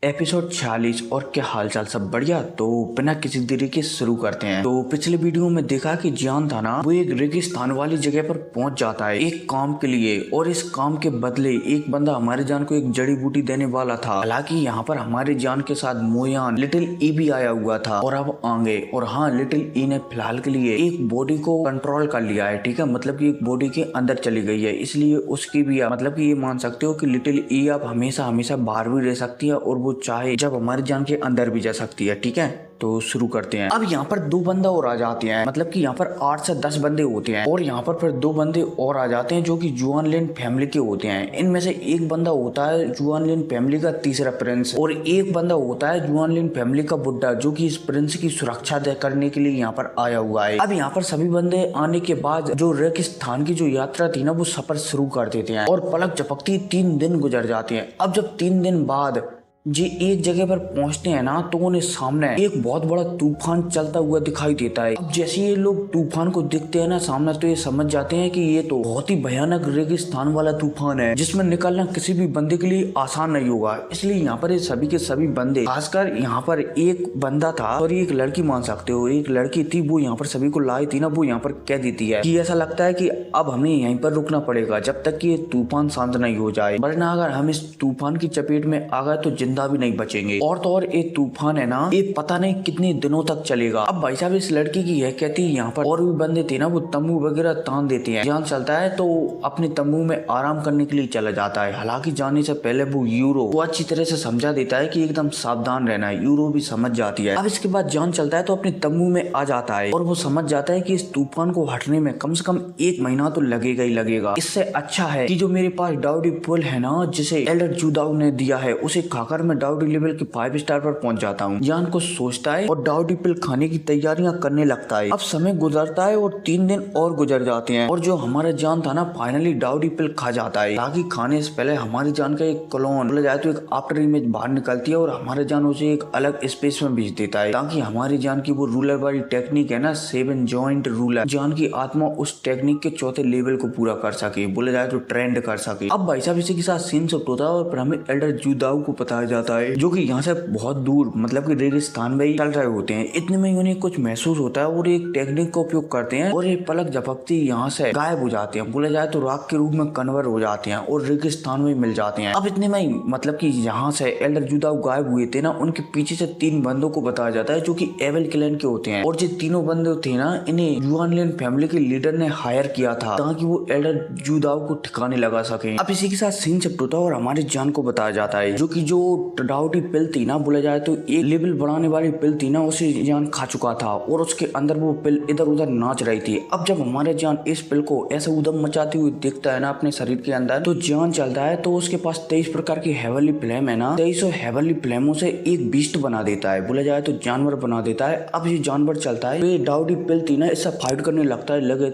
Episode 46। और क्या हालचाल, सब बढ़िया। तो बिना किसी देरी के शुरू करते हैं। तो पिछले वीडियो में देखा कि जियान था ना, वो एक रेगिस्तान वाली जगह पर पहुंच जाता है एक काम के लिए, और इस काम के बदले एक बंदा हमारे जान को एक जड़ी बूटी देने वाला था। हालांकि यहाँ पर हमारे जान के साथ मोयान लिटिल ई भी आया हुआ था और अब आगे। और हाँ, लिटिल ई ने फिलहाल के लिए एक बॉडी को कंट्रोल कर लिया है, ठीक है, मतलब कि एक बॉडी के अंदर चली गई है, इसलिए उसकी भी मतलब कि ये मान सकते हो कि लिटिल ई अब हमेशा हमेशा बाहर भी रह सकती है और वो चाहे जब हमारी जान के अंदर भी जा सकती है, ठीक है। तो शुरू करते हैं। अब यहाँ पर 2 बंदा और आ जाते हैं, मतलब कि यहाँ पर 8 से 10 बंदे होते हैं, और यहाँ पर फिर 2 बंदे और आ जाते हैं जो कि जुआन लिन फैमिली के होते हैं। इनमें से एक बंदा होता है जुआन लिन फैमिली का तीसरा प्रिंस, और एक बंदा होता है जुआन लिन फैमिली का बुड्ढा, जो कि इस प्रिंस की सुरक्षा करने के लिए यहाँ पर आया हुआ है। अब यहाँ पर सभी बंदे आने के बाद जो रेगिस्तान की जो यात्रा थी ना, वो सफर शुरू कर देते हैं, और पलक झपकती 3 दिन गुजर जाते हैं। अब जब 3 दिन बाद जी एक जगह पर पहुंचते हैं ना, तो उन्हें सामने एक बहुत बड़ा तूफान चलता हुआ दिखाई देता है। अब जैसे ये लोग तूफान को देखते हैं ना सामने, तो ये समझ जाते हैं कि ये तो बहुत ही भयानक रेगिस्तान वाला तूफान है, जिसमें निकलना किसी भी बंदे के लिए आसान नहीं होगा। इसलिए यहाँ पर ये सभी के सभी बंदे, खासकर यहाँ पर एक बंदा था और एक लड़की मान सकते हो, एक लड़की थी, वो यहाँ पर सभी को लाई थी ना, वो यहाँ पर कह देती है कि ऐसा लगता है कि अब हमें यहीं पर रुकना पड़ेगा जब तक कि ये तूफान शांत नहीं हो जाए, वरना अगर हम इस तूफान की चपेट में आ गए तो जिंदा भी नहीं बचेंगे। और तो और ये तूफान है ना, ये पता नहीं कितने दिनों तक चलेगा। अब भाई साहब इस लड़की की यह कहती है, यहाँ पर और भी बंदे थे ना, वो तंबू वगैरह तान देते हैं। जान चलता है तो अपने तंबू में आराम करने के लिए चला जाता है। हालांकि जाने से पहले वो यूरो वो अच्छी तरह से समझा देता है कि एकदम सावधान रहना है। यूरो भी समझ जाती है। अब इसके बाद जान चलता है तो अपने तंबू में आ जाता है, और वो समझ जाता है कि इस तूफान को हटने में कम से कम 1 महीना तो लगेगा ही लगेगा। इससे अच्छा है कि जो मेरे पास डाउडी पुल है ना, जिसे एल्डर जुदाउ ने दिया है, उसे खाकर मैं डाउडी लेवल के 5 स्टार पर पहुंच जाता हूँ। जान को सोचता है और डाउडी पिल खाने की तैयारियां करने लगता है। अब समय गुजरता है और 3 दिन और गुजर जाते हैं, और जो हमारा जान था ना, फाइनली डाउडी पिल खा जाता है। ताकि खाने से पहले हमारी जान का एक क्लोन बोला जाए तो एक आफ्टर इमेज बाहर निकलती है, और हमारे जान उसे एक अलग स्पेस में भेज देता है, ताकि हमारी जान की वो रूलर वाली टेक्निक है ना, 7 जॉइंट रूलर, जान की आत्मा उस टेक्निक के 4थे लेवल को पूरा कर सके, बोला जाए तो ट्रेंड कर सके। अब भाई साहब इसी के साथ सीन शिफ्ट होता है, और फिर हमें एल्डर जुदाउ को बताया जाता है, जो कि यहाँ से बहुत दूर मतलब कि रेगिस्तान में ही चल रहे होते हैं। इतने में उन्हें कुछ महसूस होता है, और एक टेक्निक का उपयोग करते हैं, और ये पलक झपकते यहाँ से गायब हो जाते हैं, बोला जाए तो राख के रूप में कन्वर्ट हो जाते हैं, और रेगिस्तान में मिल जाते हैं। अब इतने में ही मतलब कि यहाँ से एल्डर जुदाउ गायब हुए थे ना, उनके पीछे से 3 बंदों को बताया जाता है, जो कि एवेल क्लैन के होते हैं। और जो तीनों बंदे थे ना, इन्हें जुआन लिन फैमिली के लीडर ने हायर किया था, ताकि वो एल्डर जुदाउ को ठिकाने लगा सके। अब इसी के साथ सीन शिफ्ट होता है, और हमारे जान को बताया जाता है, जो कि जो डाउडी पिल थी ना, बोला जाए तो एक लेवल बढ़ाने वाली पिल थी ना, उसे जान खा चुका था, और उसके अंदर वो पिल इधर उधर नाच रही थी। अब जब हमारे जान इस पिल को ऐसे उधम मचाती हुई देखता है ना अपने शरीर के अंदर, तो जान चलता है तो उसके पास 23 प्रकार की हेवनली फ्लेम है ना, 23 हेवनली फ्लेमों से एक बीस्ट बना देता है, बोला जाए तो जानवर बना देता है। अब ये जानवर चलता है तो ये डाउडी पिल थी ना, इससे फाइट करने लगता है, लगे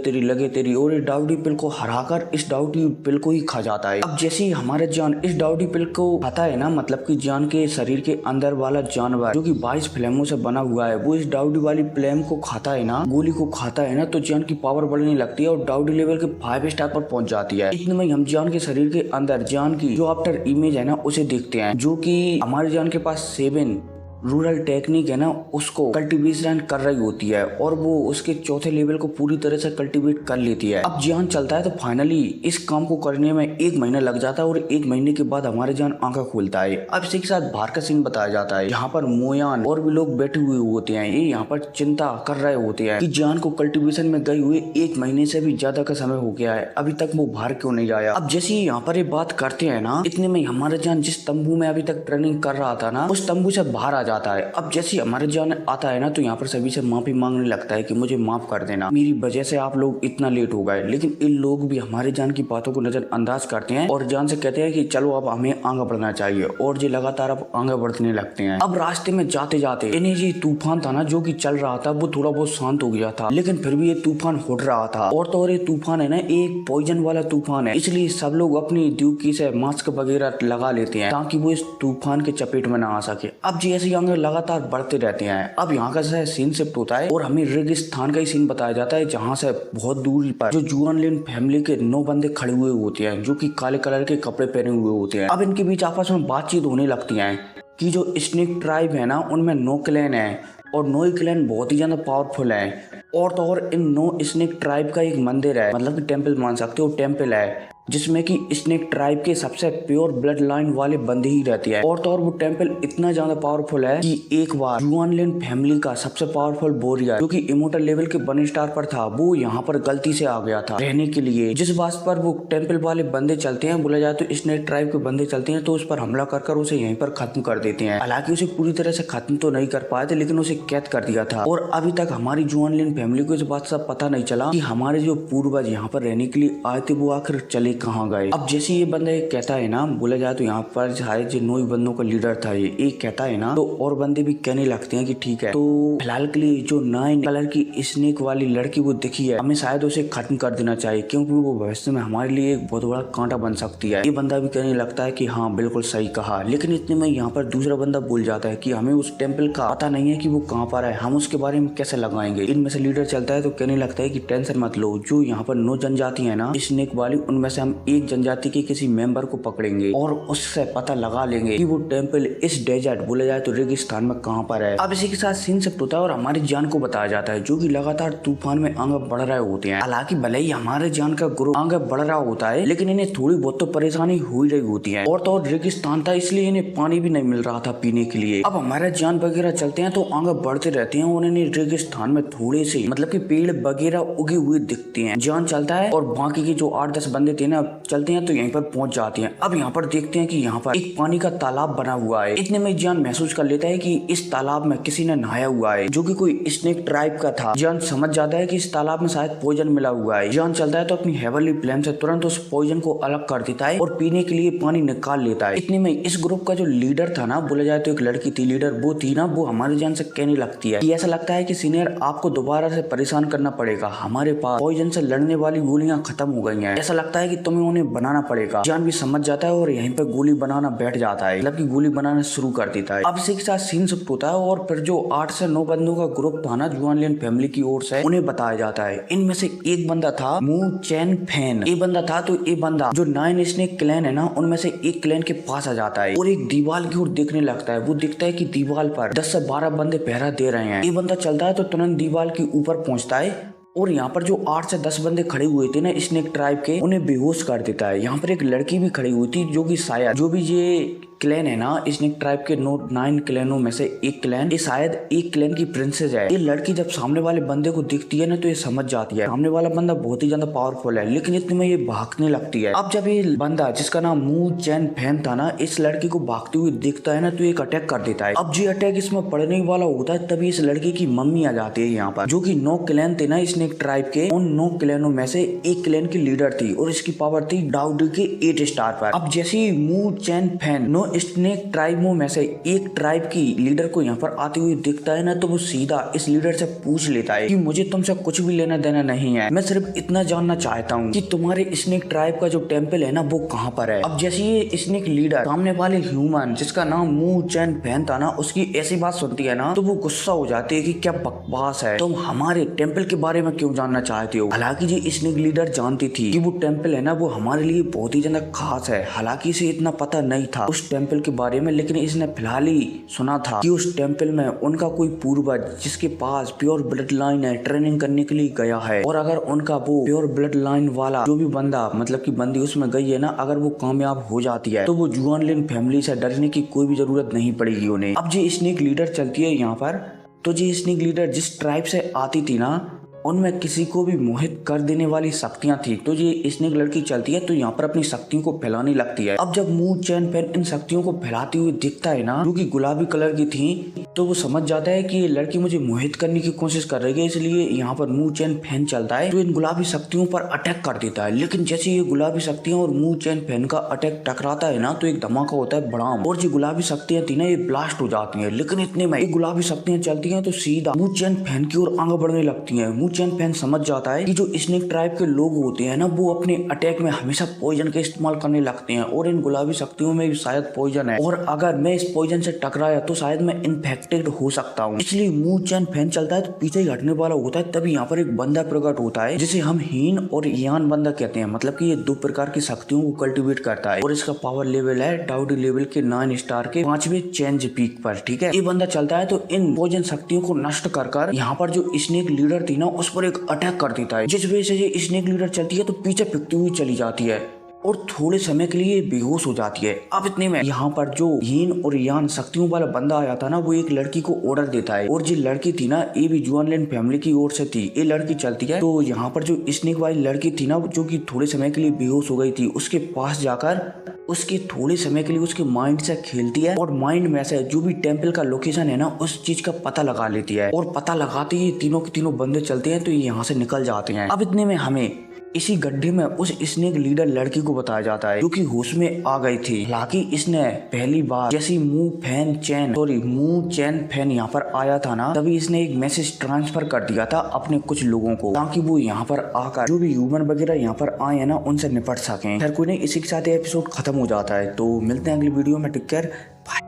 तेरी, और ये डाउडी पिल को हराकर इस डाउडी पिल को ही खा जाता है। अब जैसे ही हमारे जान इस डाउडी पिल को खाता है ना, मतलब कि जान के शरीर के अंदर वाला जानवर जो कि 22 फ्लेमों से बना हुआ है, वो इस डाउडी वाली फ्लेम को खाता है ना, गोली को खाता है ना, तो जान की पावर बढ़ने लगती है, और डाउडी लेवल के 5 स्टार पर पहुंच जाती है। इतने में हम जान के शरीर के अंदर जान की जो आफ्टर इमेज है ना, उसे देखते हैं, जो कि हमारे जान के पास 7 रूरल टेक्निक है ना, उसको कल्टीवेशन कर रही होती है, और वो उसके 4थे लेवल को पूरी तरह से कल्टीवेट कर लेती है। अब जान चलता है तो फाइनली इस काम को करने में 1 महीना लग जाता है, और 1 महीने के बाद हमारे जान आंखा खोलता है। अब इसी के साथ बाहर का सीन बताया जाता है, यहाँ पर मोयान और भी लोग बैठे हुए होते हैं। ये यहाँ पर चिंता कर रहे होते हैं कि जान को कल्टीवेशन में गए हुए 1 महीने से भी ज्यादा का समय हो गया है, अभी तक वो बाहर क्यों नहीं आया। अब जैसे यहाँ पर ये बात करते हैं ना, इतने में हमारे जान जिस तंबू में अभी तक ट्रेनिंग कर रहा था ना, उस तंबू से बाहर आ जाता है। अब जैसे हमारे जान आता है ना, तो यहाँ पर सभी से माफी मांगने लगता है कि मुझे माफ कर देना, मेरी वजह से आप लोग इतना लेट हो गए। लेकिन इन लोग भी हमारे जान की बातों को नजरअंदाज करते हैं, और जान से कहते हैं कि चलो अब हमें आगे बढ़ना चाहिए, और ये लगातार अब आगे बढ़ने लगते हैं। अब रास्ते में जाते जाते इन्हें ये तूफान था ना, जो कि चल रहा था, वो थोड़ा बहुत शांत हो गया था, लेकिन फिर भी ये तूफान उठ रहा था। और तो और ये तूफान है ना, एक पॉइजन वाला तूफान है, इसलिए सब लोग अपनी ड्यूकी से मास्क वगैरह लगा लेते हैं, ताकि वो इस तूफान के चपेट में ना आ सके। अब जैसे आगे लगातार बढ़ते रहते हैं। अब यहाँ का सीन शिफ्ट होता है, और हमें रेगिस्तान का ही सीन बताया जाता है, जहाँ से बहुत दूरी पर जो जुआन लिन फैमिली के 9 बंदे खड़े हुए होते हैं, जो कि काले कलर के कपड़े पहने हुए होते हैं। अब इनके बीच आपस में बातचीत होने लगती है। कि जो स्नेक ट्राइब है ना उनमें 9 क्लैन है और 9 क्लैन बहुत ही ज्यादा पावरफुल है। और तो और इन 9 स्नेक ट्राइब का एक मंदिर है, मतलब कि टेम्पल मान सकते हो, टेम्पल है जिसमें कि स्नेक ट्राइब के सबसे प्योर ब्लड लाइन वाले बंदे ही रहते हैं। और तो और वो टेम्पल इतना ज्यादा पावरफुल है कि एक बार जुआन लिन फैमिली का सबसे पावरफुल वॉरियर जो कि इमोर्टल लेवल के 1 स्टार पर था, वो यहाँ पर गलती से आ गया था रहने के लिए। जिस बात पर वो टेम्पल वाले बंदे चलते हैं, बोला जाए तो स्नेक ट्राइब के बंदे चलते हैं, तो उस पर हमला कर उसे यहीं पर खत्म कर देते हैं। हालांकि उसे पूरी तरह से खत्म तो नहीं कर पाए थे, लेकिन उसे कैद कर दिया था। और अभी तक हमारी जुआन लिन फैमिली को इस बात से पता नहीं चला कि हमारे जो पूर्वज यहाँ पर रहने के लिए आए थे वो आखिर चले कहाँ गए। अब जैसे ये बंदा कहता है ना, बोला जाए तो यहाँ पर शायद जो 9 बंदों का लीडर था ये एक कहता है ना, तो और बंदे भी कहने लगते हैं कि ठीक है, तो फिलहाल के लिए जो 9 कलर की स्नेक वाली लड़की वो दिखी है, हमें शायद उसे खत्म कर देना चाहिए, क्योंकि वो भविष्य में हमारे लिए एक बहुत बड़ा कांटा बन सकती है। ये बंदा भी कहने लगता है कि हाँ बिल्कुल सही कहा। लेकिन इतने में यहाँ पर दूसरा बंदा बोल जाता है कि हमें उस टेम्पल का पता नहीं है कि वो कहाँ पर है, हम उसके बारे में कैसे लगाएंगे। इनमें से लीडर चलता है तो कहने लगता है कि टेंशन मत लो, जो यहाँ पर 9 जनजाति है ना स्नेक वाली, उनमें से हम एक जनजाति के किसी मेंबर को पकड़ेंगे और उससे पता लगा लेंगे कि वो टेम्पल इस डेजर्ट, बोला जाए तो रेगिस्तान में कहाँ पर है। अब इसी के साथ सीन शिफ्ट होता है और हमारी जान को बताया जाता है, जो कि लगातार तूफान में आगे बढ़ रहे होते हैं। हालांकि भले ही हमारे जान का ग्रुप आगे बढ़ रहा होता है, लेकिन इन्हें थोड़ी बहुत तो परेशानी हो ही रही होती है। और तो और रेगिस्तान था, इसलिए इन्हें पानी भी नहीं मिल रहा था पीने के लिए। अब हमारे जान वगैरह चलते हैं तो आगे बढ़ते रहते हैं और इन्हें रेगिस्तान में थोड़े से मतलब कि पेड़ वगैरह उगे हुए दिखते हैं। जान चलता है और बाकी के जो 8-10 बंदे थे ना चलते हैं तो यहीं पर पहुंच जाते हैं। अब यहाँ पर देखते हैं कि यहाँ पर एक पानी का तालाब बना हुआ है। इतने में जान महसूस कर लेता है कि इस तालाब में किसी ने नहाया हुआ है, जो कि कोई स्नेक ट्राइब का था। जान समझ जाता है कि इस तालाब में शायद पॉइजन मिला हुआ है। जान चलता है तो अपनी हेवनली फ्लेम से तुरंत उस पॉइजन को अलग कर देता है और पीने के लिए पानी निकाल लेता है। इतने में इस ग्रुप का जो लीडर था ना, बोला जाए तो एक लड़की थी लीडर, वो थी ना, वो हमारे जान से कहने लगती है कि ऐसा लगता है कि सीनियर आपको दोबारा से परेशान करना पड़ेगा, हमारे पास पॉइजन से लड़ने वाली गोलियां खत्म हो गई हैं, ऐसा लगता है कि तुम्हें उन्हें बनाना पड़ेगा। जान भी समझ जाता है और यहीं पर गोली बनाना बैठ जाता है, मतलब कि गोली बनाना शुरू कर देता है। अब इसी के साथ सीन शिफ्ट होता है और फिर जो 8 से 9 बंदों का ग्रुप था ना जुआन लिन फैमिली की ओर से, उन्हें बताया जाता है। इनमें से एक बंदा था मू चैन फैन, ये बंदा था। तो ये बंदा जो 9 स्नेक क्लैन है ना, उनमें से एक क्लैन के पास आ जाता है और एक दीवार की ओर देखने लगता है। वो दिखता है कि दीवार पर 10 से 12 बंदे पहरा दे रहे हैं। ये बंदा चलता है तो तुरंत दीवार के ऊपर पहुंचता है और यहाँ पर जो 8 से 10 बंदे खड़े हुए थे ना स्नेक ट्राइब के, उन्हें बेहोश कर देता है। यहाँ पर एक लड़की भी खड़ी हुई थी, जो कि शायद जो भी ये क्लैन है ना स्नेक ट्राइब के 9 क्लैनों में से एक क्लैन, ये शायद एक क्लैन की प्रिंसेस है। ये लड़की जब सामने वाले बंदे को दिखती है ना, तो ये समझ जाती है सामने वाला बंदा बहुत ही ज्यादा पावरफुल है, लेकिन इतने में ये भागने लगती है। अब जब ये बंदा जिसका नाम मू चैन फैन था ना, इस लड़की को भागते हुए देखता है ना, तो एक अटैक कर देता है। अब जो अटैक इसमें पड़ने वाला होता है, तभी इस लड़की की मम्मी आ जाती है यहाँ पर, जो की 9 क्लैन थे ना स्नेक ट्राइब के, उन 9 क्लैनों में से एक क्लैन की लीडर थी और इसकी पावर थी डाउड के 8 स्टार पर। अब जैसे ही मू चैन फैन 9 स्नेक ट्राइबों में से एक ट्राइब की लीडर को यहाँ पर आते हुए दिखता है ना, तो वो सीधा इस लीडर से पूछ लेता है कि मुझे तुमसे कुछ भी लेना देना नहीं है, मैं सिर्फ इतना जानना चाहता हूँ कि तुम्हारे स्नेक ट्राइब का जो टेम्पल है ना वो कहाँ पर है। अब जैसे ये स्नेक लीडर सामने वाले ह्यूमन जिसका नाम मू चैन फैन था ना, उसकी ऐसी बात सुनती है ना, तो वो गुस्सा हो जाती है कि क्या बकवास है, तुम हमारे टेम्पल के बारे में क्यों जानना चाहते हो। हालांकि ये स्नेक लीडर जानती थी कि वो टेम्पल है ना वो हमारे लिए बहुत ही ज्यादा खास है। हालांकि इसे इतना पता नहीं था उस टेम्पल के बारे में, लेकिन इसने फिलहाल ही सुना था कि उस टेम्पल में उनका कोई पूर्वज जिसके पास प्योर ब्लड लाइन है ट्रेनिंग करने के लिए गया है, और अगर उनका वो प्योर ब्लड लाइन वाला जो भी बंदा मतलब कि बंदी उसमें गई है ना, अगर वो कामयाब हो जाती है तो वो जुआन लिन फैमिली से डरने की कोई भी जरूरत नहीं पड़ेगी उन्हें। अब ये स्नेक लीडर चलती है यहाँ पर, तो ये स्नेक लीडर जिस ट्राइब से आती थी ना, उनमें किसी को भी मोहित कर देने वाली शक्तियां थी। तो ये स्नेक लड़की चलती है तो यहाँ पर अपनी शक्तियों को फैलाने लगती है। अब जब मू चैन फैन इन शक्तियों को फैलाती हुई दिखता है ना, जो कि गुलाबी कलर की थी, तो वो समझ जाता है कि ये लड़की मुझे मोहित करने की कोशिश कर रही है, इसलिए यहाँ पर मू चैन फैन चलता है तो इन गुलाबी शक्तियों पर अटैक कर देता है। लेकिन जैसे ये गुलाबी शक्तियां और मू चैन फैन का अटैक टकराता है ना, तो एक धमाका होता है बड़ाम, और जो गुलाबी शक्तियां थी ना ये ब्लास्ट हो जाती है। लेकिन इतने में ये गुलाबी शक्तियां चलती हैं तो सीधा मू चैन फैन की ओर आगे बढ़ने लगती है। मू चैन फैन समझ जाता है कि जो स्नेक ट्राइब के लोग होते हैं ना, वो अपने अटैक में हमेशा पॉइजन का इस्तेमाल करने लगते हैं, और इन गुलाबी शक्तियों में भी शायद पॉइजन है, और अगर मैं इस पॉइजन से टकराया तो शायद मैं इन्फेक्ट इन्फेक्टेड हो सकता हूँ, इसलिए मूव चैन फैन चलता है तो पीछे ही हटने वाला होता है। तभी यहाँ पर एक बंदा प्रकट होता है जिसे हम हीन और यान बंदा कहते हैं। मतलब कि ये 2 प्रकार की शक्तियों को कल्टीवेट करता है और इसका पावर लेवल है डाउडी लेवल के 9 स्टार के 5वें चेंज पीक पर। ठीक है, ये बंदा चलता है तो इन भोजन शक्तियों को नष्ट कर यहाँ पर जो स्नेक लीडर थी ना उस पर एक अटैक कर देता है, जिस वजह से ये स्नेक लीडर चलती है तो पीछे फिरती हुई चली जाती है और थोड़े समय के लिए बेहोश हो जाती है। अब इतने में यहाँ पर जो हीन और यान शक्तियों वाला बंदा आया था ना, वो एक लड़की को ऑर्डर देता है और जो लड़की थी ना ये भी जुआनलैंड फैमिली की ओर से थी। ये लड़की चलती है तो यहाँ पर जो स्नेक वाली लड़की थी ना जो कि थोड़े समय के लिए बेहोश हो गई थी, उसके पास जाकर उसके थोड़े समय के लिए उसके माइंड से खेलती है और माइंड में से जो भी टेम्पल का लोकेशन है ना उस चीज का पता लगा लेती है और पता लगाते ही तीनों के तीनों बंदे चलते हैं तो ये यहाँ से निकल जाते हैं। अब इतने में हमें इसी गड्ढे में उस स्नेक लीडर लड़की को बताया जाता है जो कि होश में आ गई थी। हालांकि इसने पहली बार जैसी मूव चैन फैन यहाँ पर आया था ना, तभी इसने एक मैसेज ट्रांसफर कर दिया था अपने कुछ लोगों को ताकि वो यहाँ पर आकर जो भी ह्यूमन वगैरह यहाँ पर आए हैं ना उनसे निपट सकें। खैर कोई नहीं, इसी के साथ एपिसोड खत्म हो जाता है। तो मिलते हैं अगली वीडियो में। Take care, bye.